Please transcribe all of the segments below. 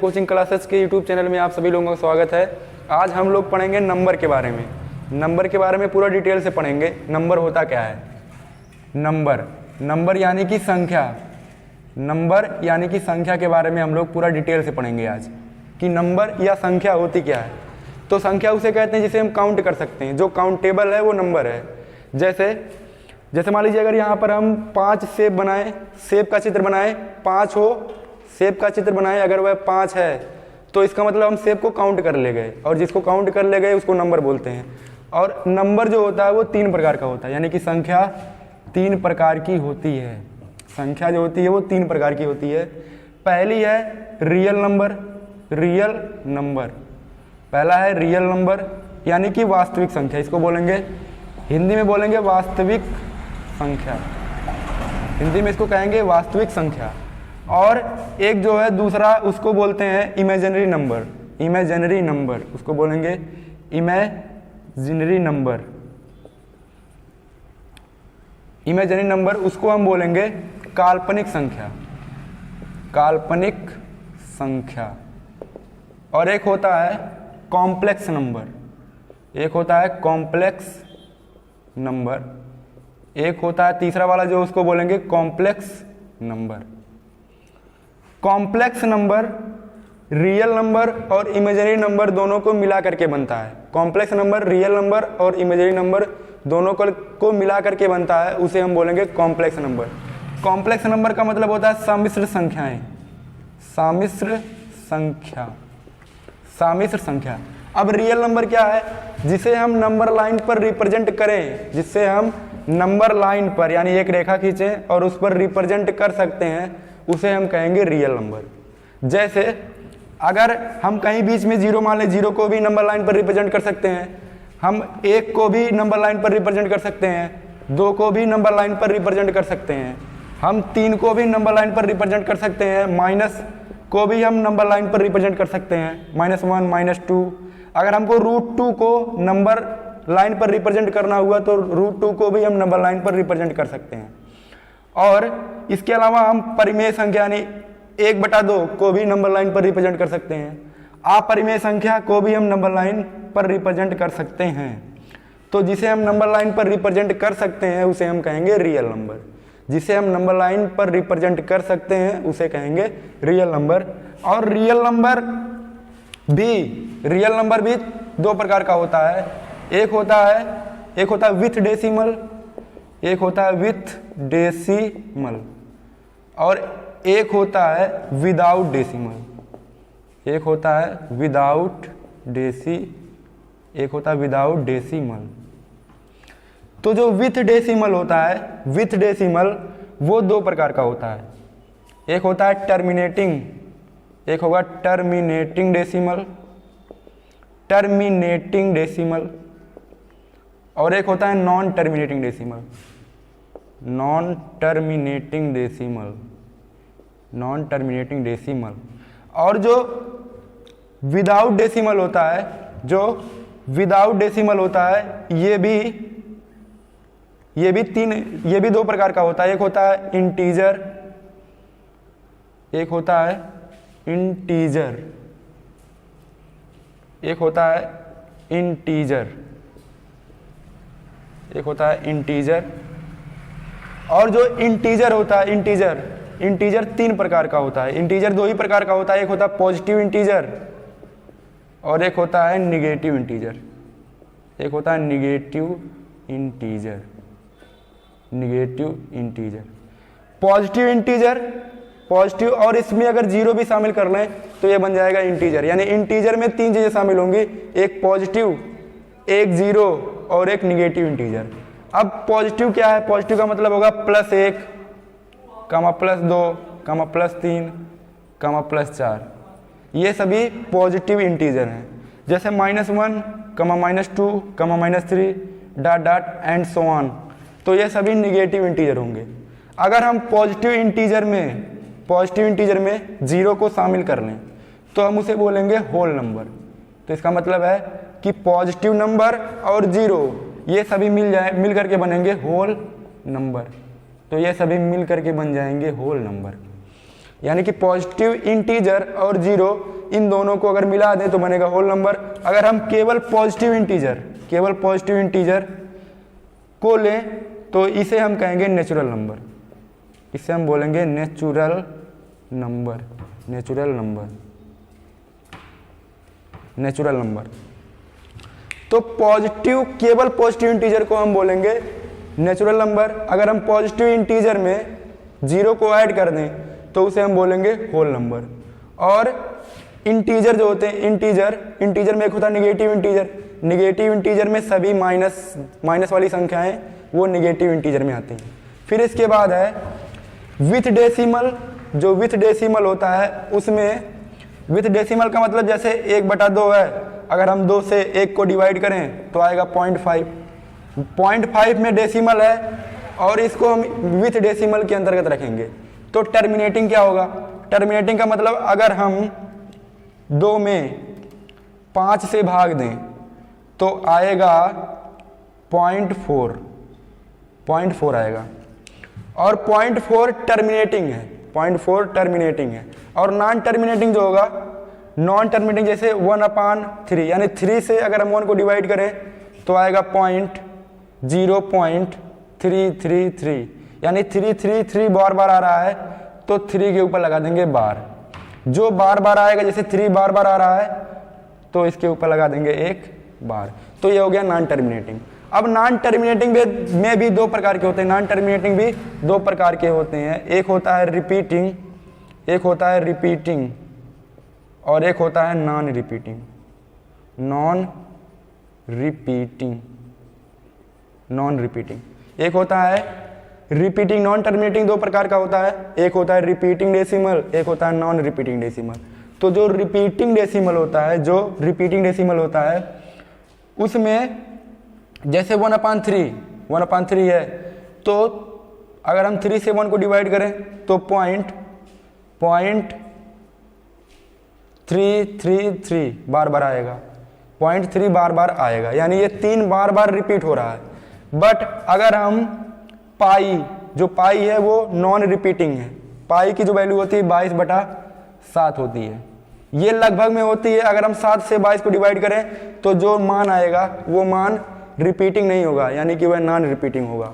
Coaching classes के YouTube channel में आप सभी लोगों का स्वागत है। आज हम लोग पढ़ेंगे नंबर के बारे में। नंबर के बारे में पूरा डिटेल से पढ़ेंगे। नंबर होता क्या है? नंबर यानी कि संख्या। नंबर यानी कि संख्या के बारे में हम लोग पूरा डिटेल से पढ़ेंगे आज कि नंबर या संख्या होती क्या है। तो संख्या उसे कहते हैं जिसे हम काउंट कर सकते हैं। जो काउंटेबल है वो नंबर है। जैसे मान लीजिए अगर यहाँ पर हम 5 सेब बनाएं, सेब का चित्र बनाएं, 5 हो, सेब का चित्र बनाएं, अगर वह 5 है तो इसका मतलब हम सेब को काउंट कर ले गए, और जिसको काउंट कर ले गए उसको नंबर बोलते हैं। और नंबर जो होता है वो 3 प्रकार का होता है, यानी कि संख्या 3 प्रकार की होती है। संख्या जो होती है वो 3 प्रकार की होती है। पहली है रियल नंबर। पहला है रियल नंबर यानी कि वास्तविक संख्या। इसको बोलेंगे, हिंदी में बोलेंगे वास्तविक संख्या। हिंदी में इसको कहेंगे वास्तविक संख्या। और एक जो है दूसरा, उसको बोलते हैं इमेजिनरी नंबर। उसको बोलेंगे इमेजिनरी नंबर। उसको हम बोलेंगे काल्पनिक संख्या। और एक होता है कॉम्प्लेक्स नंबर। एक होता है तीसरा वाला जो, उसको बोलेंगे complex number. Complex number real number और इमेजिनरी नंबर दोनों को मिला करके बनता है। कॉम्प्लेक्स नंबर रियल नंबर और इमेजिनरी नंबर दोनों को मिला करके बनता है, उसे हम बोलेंगे कॉम्प्लेक्स नंबर। कॉम्प्लेक्स नंबर का मतलब होता है सम्मिश्र संख्या। अब रियल नंबर क्या है? जिसे हम नंबर लाइन पर रिप्रेजेंट करें, जिससे हम नंबर लाइन पर यानी एक रेखा खींचें और उस पर रिप्रेजेंट कर सकते हैं, उसे हम कहेंगे रियल नंबर। जैसे अगर हम कहीं बीच में जीरो मान लें, जीरो को भी नंबर लाइन पर रिप्रेजेंट कर सकते हैं। हम 1 को भी नंबर लाइन पर रिप्रेजेंट कर सकते हैं, 2 को भी नंबर लाइन पर रिप्रेजेंट कर सकते हैं, हम 3 को भी नंबर लाइन पर रिप्रेजेंट कर सकते हैं, माइनस को भी हम नंबर लाइन पर रिप्रेजेंट कर सकते हैं, -1 -2। अगर हमको √2 को नंबर लाइन पर रिप्रेजेंट करना हुआ तो √2 को भी हम नंबर लाइन पर रिप्रेजेंट कर सकते हैं। और इसके अलावा हम परिमेय संख्या यानी 1/2 को भी नंबर लाइन पर रिप्रेजेंट कर सकते हैं। अपरिमेय संख्या को भी हम नंबर लाइन पर रिप्रेजेंट कर सकते हैं। तो जिसे हम नंबर लाइन पर रिप्रेजेंट कर सकते हैं उसे हम कहेंगे रियल नंबर। जिसे हम नंबर लाइन पर रिप्रेजेंट कर सकते हैं उसे कहेंगे रियल नंबर। और रियल नंबर भी 2 प्रकार का होता है। एक होता है विथ डेसिमल, और एक होता है विदाउट डेसिमल। तो जो विथ डेसिमल होता है, वो 2 प्रकार का होता है। एक होता है टर्मिनेटिंग डेसिमल, और एक होता है नॉन टर्मिनेटिंग डेसिमल। और जो विदाउट डेसिमल होता है, ये भी 2 प्रकार का होता है। एक होता है इंटीजर, और जो इंटीजर होता है, इंटीजर 3 प्रकार का होता है। इंटीजर 2 ही प्रकार का होता है। एक होता है पॉजिटिव इंटीजर और एक होता है निगेटिव इंटीजर। पॉजिटिव और इसमें अगर 0 भी शामिल कर लें तो ये बन जाएगा इंटीजर। यानी इंटीजर में 3 चीजें शामिल होंगी, एक पॉजिटिव, एक 0 और एक निगेटिव इंटीजर। अब पॉजिटिव क्या है? पॉजिटिव का मतलब होगा +1, +2, +3, +4। ये सभी पॉजिटिव इंटीजर हैं। जैसे -1, -2, -3 ... एंड सो ऑन, तो ये सभी निगेटिव इंटीजर होंगे। अगर हम पॉजिटिव इंटीजर में 0 को शामिल कर लें तो हम उसे बोलेंगे होल नंबर। तो इसका मतलब है कि पॉजिटिव नंबर और 0 ये सभी मिल करके बनेंगे होल नंबर। तो ये सभी मिल करके बन जाएंगे होल नंबर। यानी कि पॉजिटिव इंटीजर और जीरो इन दोनों को अगर मिला दें तो बनेगा होल नंबर। अगर हम केवल पॉजिटिव इंटीजर को लें तो इसे हम कहेंगे नेचुरल नंबर, इसे हम बोलेंगे नेचुरल नंबर। तो केवल पॉजिटिव इंटीजर को हम बोलेंगे नेचुरल नंबर। अगर हम पॉजिटिव इंटीजर में जीरो को ऐड कर दें तो उसे हम बोलेंगे होल नंबर। और इंटीजर जो होते हैं, इंटीजर में एक होता है निगेटिव इंटीजर में सभी माइनस वाली संख्याएं वो निगेटिव इंटीजर में आती हैं। फिर इसके बाद है विथ डेसिमल। जो विथ डेसिमल होता है उसमें, विथ डेसिमल का मतलब जैसे 1/2 है, अगर हम 2 से 1 को डिवाइड करें तो आएगा 0.5 में डेसिमल है और इसको हम विथ डेसिमल के अंतर्गत रखेंगे। तो टर्मिनेटिंग क्या होगा? टर्मिनेटिंग का मतलब अगर हम 2 में 5 से भाग दें तो आएगा 0.4 आएगा। और 0.4 टर्मिनेटिंग है। और नॉन टर्मिनेटिंग जो होगा, नॉन टर्मिनेटिंग जैसे 1/3, यानी 3 से अगर हम 1 को डिवाइड करें तो आएगा 0.333, यानी 333 बार आ रहा है तो 3 के ऊपर लगा देंगे बार। जो बार आएगा, जैसे 3 बार आ रहा है तो इसके ऊपर लगा देंगे 1 बार। तो ये हो गया नॉन टर्मिनेटिंग। अब नॉन टर्मिनेटिंग में भी 2 प्रकार के होते हैं। नॉन टर्मिनेटिंग भी 2 प्रकार के होते हैं। एक होता है रिपीटिंग और एक होता है नॉन रिपीटिंग। एक होता है रिपीटिंग। नॉन टर्मिनेटिंग 2 प्रकार का होता है। एक होता है रिपीटिंग डेसिमल, एक होता है नॉन रिपीटिंग डेसिमल। तो जो रिपीटिंग डेसिमल होता है उसमें जैसे 1/3 है, तो अगर हम 3 से 1 को डिवाइड करें तो 0.333 बार आएगा। 0.3 बार आएगा, यानी ये 3 बार रिपीट हो रहा है। बट अगर हम पाई है वो नॉन रिपीटिंग है। पाई की जो वैल्यू होती है 22/7 होती है। ये लगभग में होती है। अगर हम 7 से 22 को डिवाइड करें तो जो मान आएगा वो मान रिपीटिंग नहीं होगा, यानी कि वह नॉन रिपीटिंग होगा।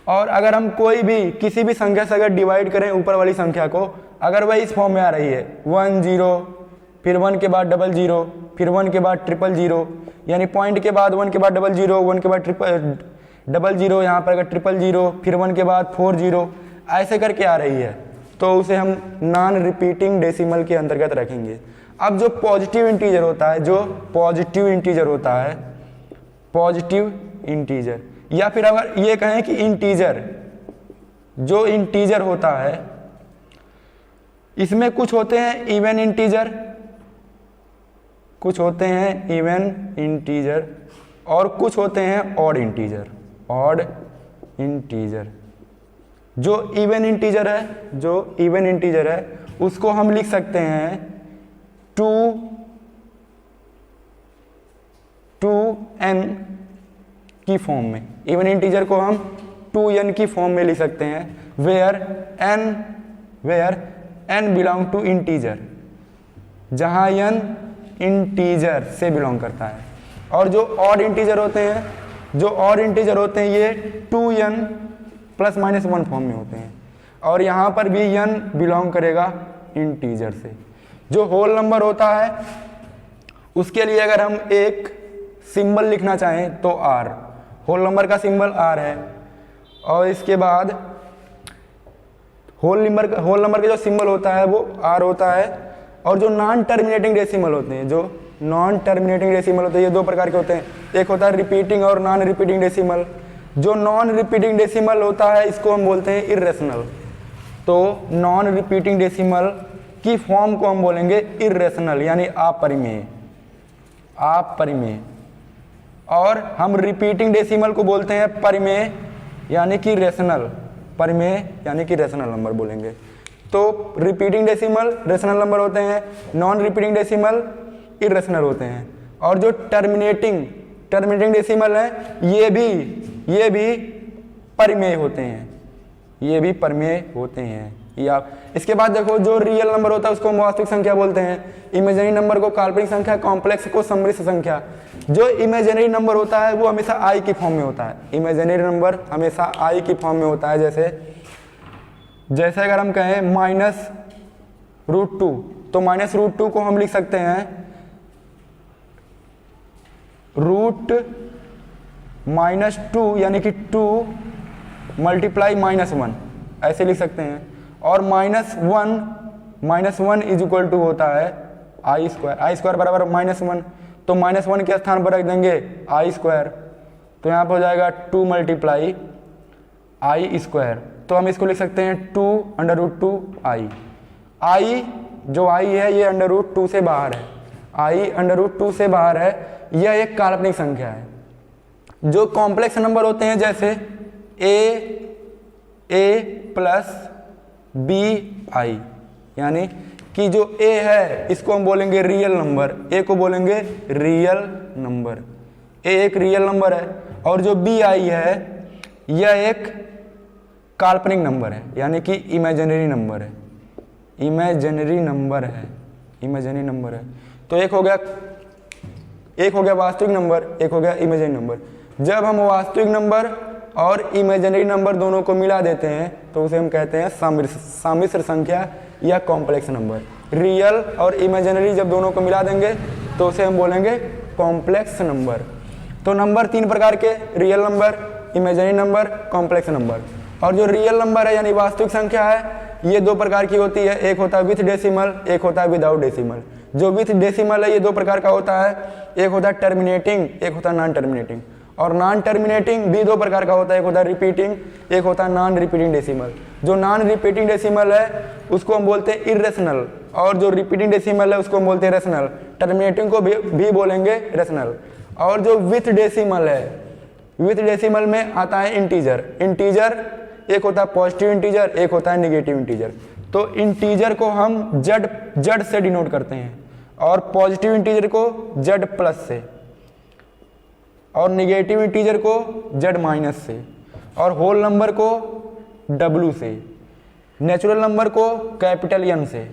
और अगर हम किसी भी संख्या से अगर डिवाइड करें ऊपर वाली संख्या को, अगर वह इस फॉर्म में आ रही है 1 0, फिर 1 के बाद 00, फिर 1 के बाद 000, यानी पॉइंट के बाद 1 के बाद 00, 1 के बाद 00, यहाँ पर अगर 000, फिर 1 के बाद 40, ऐसे करके आ रही है तो उसे हम नॉन रिपीटिंग डेसिमल के अंतर्गत रखेंगे। अब जो पॉजिटिव इंटीजर या फिर अगर ये कहें कि इंटीजर होता है, इसमें कुछ होते हैं इवन इंटीजर, और कुछ होते हैं ऑड इंटीजर। जो इवन इंटीजर है उसको हम लिख सकते हैं 2n की फॉर्म में। इवन इंटीजर को हम 2n की फॉर्म में लिख सकते हैं, where n belong to integer, जहां n इंटीजर से बिलोंग करता है। और जो ऑड इंटीजर होते हैं ये 2n ± 1 फॉर्म में होते हैं, और यहाँ पर भी n बिलोंग करेगा इंटीजर से। जो होल नंबर होता है उसके लिए अगर हम एक सिंबल लिखना चाहें तो r, होल नंबर का सिंबल r है। और इसके बाद होल नंबर का जो सिंबल होता है वो r होता है। और जो नॉन टर्मिनेटिंग डेसिमल होते हैं, ये 2 प्रकार के होते हैं। एक होता है रिपीटिंग और नॉन रिपीटिंग डेसिमल। जो नॉन रिपीटिंग डेसिमल होता है इसको हम बोलते हैं इर्रेशनल। तो नॉन रिपीटिंग डेसिमल की फॉर्म को हम बोलेंगे इर्रेशनल, यानी अपरिमेय। और हम रिपीटिंग डेसिमल को बोलते हैं परिमेय, यानी कि रेशनल नंबर बोलेंगे। तो रिपीटिंग डेसिमल रेशनल नंबर होते हैं, नॉन रिपीटिंग डेसिमल इर्रेशनल होते हैं। और जो टर्मिनेटिंग डेसिमल है ये भी परिमेय होते हैं, ये आप इसके बाद देखो, जो रियल नंबर होता है उसको हम वास्तविक संख्या बोलते हैं, इमेजिनरी नंबर को काल्पनिक संख्या, कॉम्प्लेक्स को सम्मिश्र संख्या। जो इमेजिनरी नंबर होता है वो हमेशा आई की फॉर्म में होता है, इमेजिनरी नंबर हमेशा आई की फॉर्म में होता है। जैसे अगर हम कहें -√2, तो -√2 को हम लिख सकते हैं √-2 यानी कि 2 मल्टीप्लाई -1 ऐसे लिख सकते हैं। और -1 इज इक्वल टू होता है आई स्क्वायर बराबर -1, तो -1 के स्थान पर रख देंगे आई स्क्वायर, तो यहाँ पर हो जाएगा 2 मल्टीप्लाई आई स्क्वायर। तो हम इसको लिख सकते हैं 2√2 आई। आई जो आई है ये √2 से बाहर है, आई √2 से बाहर है, यह एक काल्पनिक संख्या है। जो कॉम्प्लेक्स नंबर होते हैं जैसे a प्लस bi, यानी कि जो a है इसको हम बोलेंगे रियल नंबर, a को बोलेंगे रियल नंबर, a एक रियल नंबर है। और जो bi है यह एक काल्पनिक नंबर है, यानी कि इमेजिनरी नंबर है, इमेजिनरी नंबर है। तो एक हो गया वास्तविक नंबर, एक हो गया इमेजिनरी नंबर। जब हम वास्तविक नंबर और इमेजिनरी नंबर दोनों को मिला देते हैं तो उसे हम कहते हैं सम्मिश्र संख्या या कॉम्प्लेक्स नंबर। रियल और इमेजिनरी जब दोनों को मिला देंगे तो उसे हम बोलेंगे कॉम्प्लेक्स नंबर। तो नंबर 3 प्रकार के, real number, imaginary number, complex number. और जो रियल नंबर है यानी वास्तविक संख्या है, ये 2 प्रकार की होती है, एक होता है विथ डेसिमल, एक होता है विदाउट डेसिमल। जो विथ डेसिमल है ये 2 प्रकार का होता है, एक होता है टर्मिनेटिंग, एक होता है नॉन टर्मिनेटिंग। और नॉन टर्मिनेटिंग भी 2 प्रकार का होता है, एक होता है रिपीटिंग, एक होता है नॉन रिपीटिंग डेसिमल। जो नॉन रिपीटिंग डेसिमल है उसको हम बोलते हैं इरेशनल, और जो रिपीटिंग डेसिमल है उसको हम बोलते हैं रेशनल। टर्मिनेटिंग को भी बोलेंगे रेशनल। और जो विथ डेसिमल है, विथ डेसिमल में आता है इंटीजर। एक होता है पॉजिटिव इंटीजर, एक होता है निगेटिव इंटीजर। तो इंटीजर को हम जेड से डिनोट करते हैं, और पॉजिटिव इंटीजर को जेड प्लस से, और निगेटिव इंटीजर को जेड माइनस से, और होल नंबर को डब्ल्यू से, नेचुरल नंबर को कैपिटल एन से।